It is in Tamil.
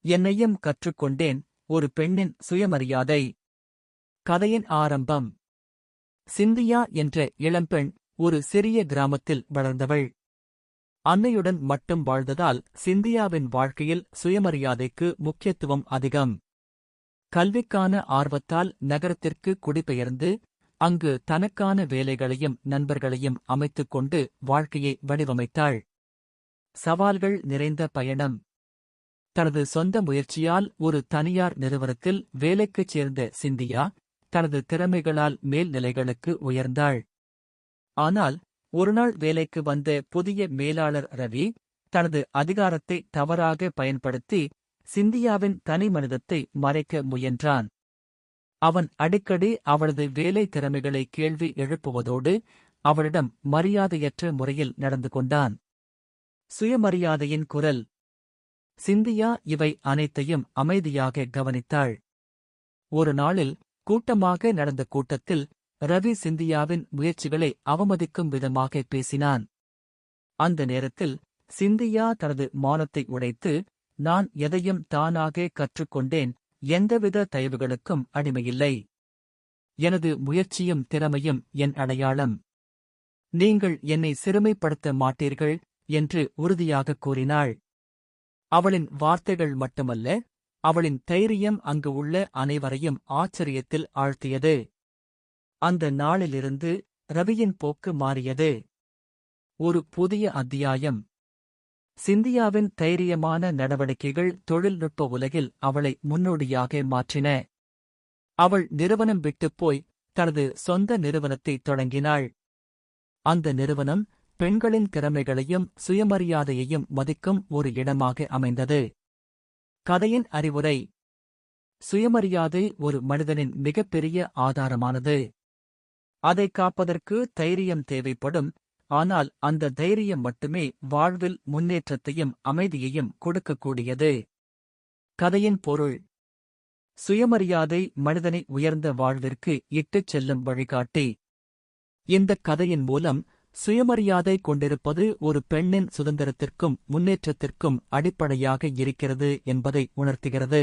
என்னையும் கற்றுக்கொண்டேன். ஒரு பெண்ணின் சுயமரியாதை. கதையின் ஆரம்பம். சிந்தியா என்ற இளம்பெண் ஒரு சிறிய கிராமத்தில் வளர்ந்தவள். அன்னையுடன் மட்டும் வாழ்ந்ததால் சிந்தியாவின் வாழ்க்கையில் சுயமரியாதைக்கு முக்கியத்துவம் அதிகம். கல்விக்கான ஆர்வத்தால் நகரத்திற்கு குடிபெயர்ந்து அங்கு தனக்கான வேலைகளையும் நண்பர்களையும் அமைத்துக் கொண்டு வாழ்க்கையை வடிவமைத்தாள். சவால்கள் நிறைந்த பயணம். தனது சொந்த முயற்சியால் ஒரு தனியார் நிறுவனத்தில் வேலைக்குச் சேர்ந்த சிந்தியா தனது திறமைகளால் மேல்நிலைகளுக்கு உயர்ந்தாள். ஆனால் ஒருநாள் வேலைக்கு வந்த புதிய மேலாளர் ரவி தனது அதிகாரத்தை தவறாக பயன்படுத்தி சிந்தியாவின் தனிமனிதத்தை மறைக்க முயன்றான். அவன் அடிக்கடி அவளது வேலை திறமைகளை கேள்வி எழுப்புவதோடு அவளிடம் மரியாதையற்ற முறையில் நடந்து கொண்டான். சுயமரியாதையின் குரல். சிந்தியா இவை அனைத்தையும் அமைதியாக கவனித்தாள். ஒரு நாளில் கூட்டமாக நடந்த கூட்டத்தில் ரவி சிந்தியாவின் முயற்சிகளை அவமதிக்கும் விதமாக பேசினான். அந்த நேரத்தில் சிந்தியா தனது மானத்தை உடைத்து, நான் எதையும் தானாக கற்றுக்கொண்டேன், எந்தவித தயவுகளுக்கும் அடிமையில்லை. எனது முயற்சியும் திறமையும் என் அடையாளம். நீங்கள் என்னை சிறுமைப்படுத்த மாட்டீர்கள் என்று உறுதியாகக் கூறினாள். அவளின் வார்த்தைகள் மட்டுமல்ல, அவளின் தைரியம் அங்கு உள்ள அனைவரையும் ஆச்சரியத்தில் ஆழ்த்தியது. அந்த நாளிலிருந்து ரவியின் போக்கு மாறியது. ஒரு புதிய அத்தியாயம். சிந்தியாவின் தைரியமான நடவடிக்கைகள் தொழில்நுட்ப உலகில் அவளை முன்னோடியாக மாற்றின. அவள் நிறுவனம் விட்டுப் போய் தனது சொந்த நிறுவனத்தை தொடங்கினாள். அந்த நிறுவனம் பெண்களின் திறமைகளையும் சுயமரியாதையையும் மதிக்கும் ஒரு இடமாக அமைந்தது. கதையின் அறிவுரை. சுயமரியாதை ஒரு மனிதனின் மிகப்பெரிய ஆதாரமானது. அதை காப்பதற்கு தைரியம் தேவைப்படும், ஆனால் அந்த தைரியம் மட்டுமே வாழ்வில் முன்னேற்றத்தையும் அமைதியையும் கொடுக்கக்கூடியது. கதையின் பொருள். சுயமரியாதை மனிதனை உயர்ந்த வாழ்விற்கு இட்டுச் செல்லும் வழிகாட்டி. இந்தக் கதையின் மூலம் சுயமரியாதை கொண்டிருப்பது ஒரு பெண்ணின் சுதந்திரத்திற்கும் முன்னேற்றத்திற்கும் அடிப்படையாக இருக்கிறது என்பதை உணர்த்துகிறது.